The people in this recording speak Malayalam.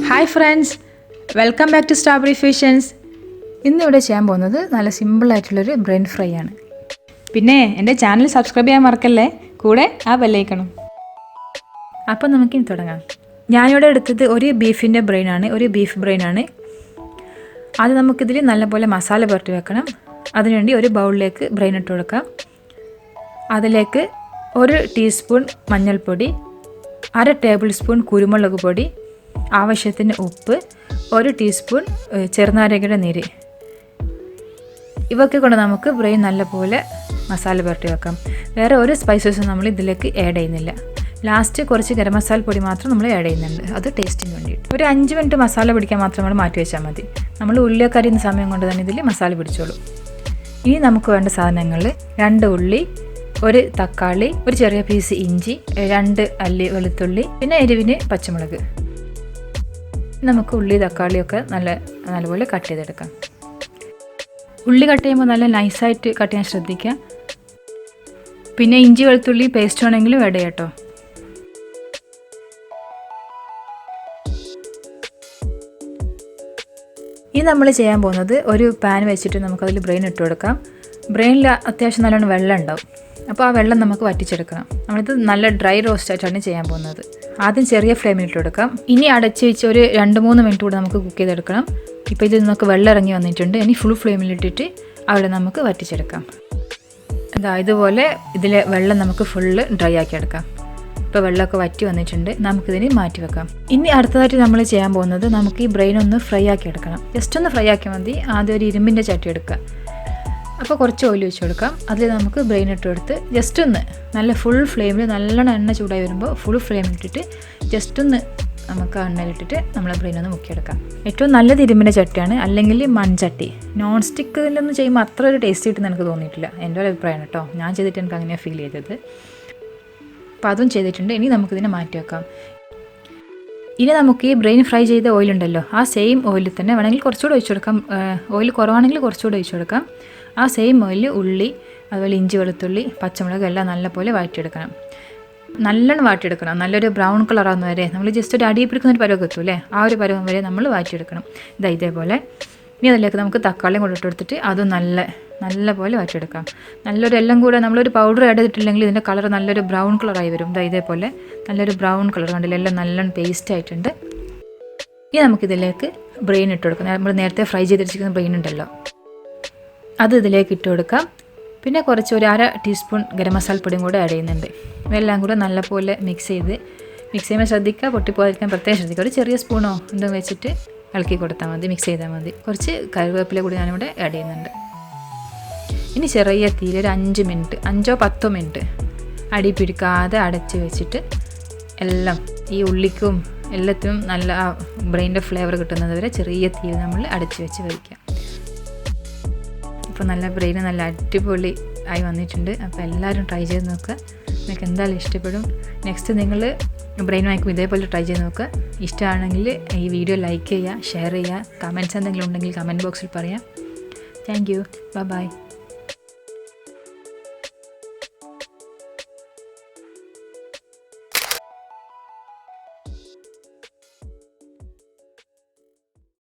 Hi friends, welcome back to strawberry fusions. ഇന്നിവിടെ ചെയ്യാൻ പോകുന്നത് നല്ല സിമ്പിളായിട്ടുള്ളൊരു ബ്രെയിൻ ഫ്രൈ ആണ്. പിന്നെ എൻ്റെ ചാനൽ സബ്സ്ക്രൈബ് ചെയ്യാൻ മറക്കല്ലേ, കൂടെ ആ ബെല്ലൈക്കണം. അപ്പോൾ നമുക്കിനി തുടങ്ങാം. ഞാനിവിടെ എടുത്തത് ഒരു ബീഫിൻ്റെ ബ്രെയിനാണ്, ഒരു ബീഫ് ബ്രെയിനാണ്. അത് നമുക്കിതിൽ നല്ലപോലെ മസാല പുരട്ടി വെക്കണം. അതിനുവേണ്ടി ഒരു ബൗളിലേക്ക് ബ്രെയിൻ ഇട്ട് കൊടുക്കാം. അതിലേക്ക് 1 ടീസ്പൂൺ മഞ്ഞൾപ്പൊടി, 1/2 ടേബിൾ സ്പൂൺ കുരുമുളക് പൊടി, ആവശ്യത്തിന് ഉപ്പ്, 1 ടീസ്പൂൺ ചെറുനാരങ്ങയുടെ നീര്. ഇവയൊക്കെ കൊണ്ട് നമുക്ക് ബ്രെയിൻ നല്ലപോലെ മസാല പുരട്ടി വെക്കാം. വേറെ ഒരു സ്പൈസസും നമ്മൾ ഇതിലേക്ക് ആഡ് ചെയ്യുന്നില്ല. ലാസ്റ്റ് കുറച്ച് ഗരം മസാല പൊടി മാത്രം നമ്മൾ ആഡ് ചെയ്യുന്നുണ്ട്, അത് ടേസ്റ്റിന് വേണ്ടിയിട്ട്. ഒരു 5 മിനിറ്റ് മസാല പിടിക്കാൻ മാത്രം നമ്മൾ മാറ്റി വെച്ചാൽ മതി. നമ്മൾ ഉള്ളിയൊക്കെ അരിയുന്ന സമയം കൊണ്ട് തന്നെ ഇതിൽ മസാല പിടിച്ചോളൂ. ഇനി നമുക്ക് വേണ്ട സാധനങ്ങൾ: 2 ഉള്ളി, 1 തക്കാളി, ഒരു ചെറിയ പീസ് ഇഞ്ചി, 2 അല്ലി വെളുത്തുള്ളി, പിന്നെ എരിവിന് പച്ചമുളക്. നമുക്ക് ഉള്ളി തക്കാളിയൊക്കെ നല്ലപോലെ കട്ട് ചെയ്തെടുക്കാം. ഉള്ളി കട്ട് ചെയ്യുമ്പോൾ നല്ല നൈസായിട്ട് കട്ട് ചെയ്യാൻ ശ്രദ്ധിക്കുക. പിന്നെ ഇഞ്ചി വെളുത്തുള്ളി പേസ്റ്റ് വേണമെങ്കിലും ആഡ് ചെയ്യാം കേട്ടോ. ഇനി നമ്മൾ ചെയ്യാൻ പോകുന്നത് ഒരു പാൻ വെച്ചിട്ട് നമുക്കതിൽ ബ്രെയിൻ ഇട്ട് കൊടുക്കാം. ബ്രെയിനിൽ അത്യാവശ്യം നല്ലോണം വെള്ളം ഉണ്ടാവും. അപ്പോൾ ആ വെള്ളം നമുക്ക് വറ്റിച്ചെടുക്കണം. നമ്മളിത് നല്ല ഡ്രൈ റോസ്റ്റ് ആയിട്ടാണ് ചെയ്യാൻ പോകുന്നത്. ആദ്യം ചെറിയ ഫ്ലെയിമിൽ ഇട്ട് കൊടുക്കാം. ഇനി അടച്ച് വെച്ച് ഒരു 2-3 മിനിറ്റ് കൂടെ നമുക്ക് കുക്ക് ചെയ്തെടുക്കണം. ഇപ്പോൾ ഇതിൽ നമുക്ക് വെള്ളം ഇറങ്ങി വന്നിട്ടുണ്ട്. ഇനി ഫുൾ ഫ്ലെയിമിലിട്ടിട്ട് അവിടെ നമുക്ക് വറ്റിച്ചെടുക്കാം. ഇതുപോലെ ഇതിലെ വെള്ളം നമുക്ക് ഫുള്ള് ഡ്രൈ ആക്കി എടുക്കാം. ഇപ്പോൾ വെള്ളമൊക്കെ വറ്റി വന്നിട്ടുണ്ട്. നമുക്കിതിന് മാറ്റി വെക്കാം. ഇനി അടുത്തതായിട്ട് നമ്മൾ ചെയ്യാൻ പോകുന്നത്, നമുക്ക് ഈ ബ്രെയിൻ ഒന്ന് ഫ്രൈ ആക്കി എടുക്കണം. ജസ്റ്റ് ഒന്ന് ഫ്രൈ ആക്കിയാൽ മതി. ആദ്യം ഒരു ഇരുമ്പിൻ്റെ ചട്ടി എടുക്കുക. അപ്പോൾ കുറച്ച് ഓയിൽ വെച്ച് കൊടുക്കാം. അതിൽ നമുക്ക് ബ്രെയിൻ ഇട്ട് കൊടുത്ത് ജസ്റ്റ് ഒന്ന് നല്ല ഫുൾ ഫ്ലെയിമിൽ നല്ലോണം എണ്ണ ചൂടായി വരുമ്പോൾ ഫുൾ ഫ്ലെയിമിലിട്ടിട്ട് ജസ്റ്റ് ഒന്ന് നമുക്ക് എണ്ണയിലിട്ടിട്ട് നമ്മളെ ബ്രെയിൻ ഒന്ന് മുക്കിയെടുക്കാം. ഏറ്റവും നല്ലത് ഇരുമ്പിൻ്റെ ചട്ടിയാണ്, അല്ലെങ്കിൽ മൺചട്ടി. നോൺ സ്റ്റിക്കിലൊന്നും ചെയ്യുമ്പോൾ അത്ര ഒരു ടേസ്റ്റ് കിട്ടുമെന്ന് എനിക്ക് തോന്നിയിട്ടില്ല. എൻ്റെ ഒരു അഭിപ്രായമാണ് കേട്ടോ. ഞാൻ ചെയ്തിട്ട് എനിക്ക് അങ്ങനെയാണ് ഫീൽ ചെയ്തത്. അപ്പോൾ അതും ചെയ്തിട്ടുണ്ട്. ഇനി നമുക്കിതിനെ മാറ്റി വെക്കാം. ഇനി നമുക്ക് ഈ ബ്രെയിൻ ഫ്രൈ ചെയ്ത ഓയിലുണ്ടല്ലോ, ആ സെയിം ഓയിലിൽ തന്നെ വേണമെങ്കിൽ കുറച്ചുകൂടെ ഒഴിച്ചു കൊടുക്കാം. ഓയിൽ കുറവാണെങ്കിൽ കുറച്ചുകൂടെ ഒഴിച്ചു കൊടുക്കാം. ആ സെയിം ഓയിൽ ഉള്ളി, അതുപോലെ ഇഞ്ചി വെളുത്തുള്ളി പച്ചമുളക് എല്ലാം നല്ലപോലെ വാട്ടിയെടുക്കണം. നല്ലോണം വാട്ടിയെടുക്കണം. നല്ലൊരു ബ്രൗൺ കളറാകുന്ന വരെ, നമ്മൾ ജസ്റ്റ് ഒരു അടിയിൽ പിടിക്കുന്നൊരു പരുവം എത്തൂല്ലേ, ആ ഒരു പരുവം വരെ നമ്മൾ വാട്ടിയെടുക്കണം. ഇതേപോലെ. ഇനി അതിലേക്ക് നമുക്ക് തക്കാളിയും കൂടെ ഇട്ട് കൊടുത്തിട്ട് അതും നല്ലപോലെ വാട്ടിയെടുക്കാം. എല്ലാം കൂടെ നമ്മളൊരു പൗഡർ ആഡ് ചെയ്തിട്ടില്ലെങ്കിൽ ഇതിൻ്റെ കളർ നല്ലൊരു ബ്രൗൺ കളറായി വരും. ഇതേപോലെ നല്ലൊരു ബ്രൗൺ കളർ കണ്ടില്ല, എല്ലാം നല്ലോണം പേസ്റ്റ് ആയിട്ടുണ്ട്. ഇനി നമുക്കിതിലേക്ക് ബ്രെയിൻ ഇട്ട് കൊടുക്കാം. നമ്മൾ നേരത്തെ ഫ്രൈ ചെയ്തിരിക്കുന്ന ബ്രെയിൻ ഉണ്ടല്ലോ, അത് ഇതിലേക്ക് ഇട്ട് കൊടുക്കാം. പിന്നെ കുറച്ച് ഒരു 1/2 ടീസ്പൂൺ ഗരം മസാല പൊടിയും കൂടെ ആഡ് ചെയ്യുന്നുണ്ട്. ഇതെല്ലാം കൂടെ നല്ലപോലെ മിക്സ് ചെയ്യുമ്പോൾ ശ്രദ്ധിക്കുക, പൊട്ടിപ്പോകാതിരിക്കാൻ പ്രത്യേകം ശ്രദ്ധിക്കുക. ഒരു ചെറിയ സ്പൂണോ എന്തും വെച്ചിട്ട് ഇളക്കി കൊടുത്താൽ മതി, മിക്സ് ചെയ്താൽ മതി. കുറച്ച് കറിവേപ്പില കൂടി ഞാനിവിടെ ആഡ് ചെയ്യുന്നുണ്ട്. ഇനി ചെറിയ തീയിൽ ഒരു 5 മിനിറ്റ്, 5-10 മിനിറ്റ് അടി പിടിക്കാതെ അടച്ച് വെച്ചിട്ട് എല്ലാം ഈ ഉള്ളിക്കും എല്ലാത്തിനും നല്ല ആ ബ്രെയിൻ്റെ ഫ്ലേവർ കിട്ടുന്നത് വരെ ചെറിയ തീയിൽ നമ്മൾ അടച്ച് വെച്ച് കഴിക്കാം. അപ്പോൾ നല്ല ബ്രെയിൻ നല്ല അടിപൊളി ആയി വന്നിട്ടുണ്ട്. അപ്പോൾ എല്ലാവരും ട്രൈ ചെയ്ത് നോക്കുക. നിങ്ങൾക്ക് എന്തായാലും ഇഷ്ടപ്പെടും. നെക്സ്റ്റ് നിങ്ങൾ ബ്രെയിൻ വാങ്ങിക്കും ഇതേപോലെ ട്രൈ ചെയ്ത് നോക്കുക. ഇഷ്ടമാണെങ്കിൽ ഈ വീഡിയോ ലൈക്ക് ചെയ്യുക, ഷെയർ ചെയ്യുക. കമൻറ്റ്സ് എന്തെങ്കിലും ഉണ്ടെങ്കിൽ കമൻറ്റ് ബോക്സിൽ പറയാം. Thank you. ബൈ.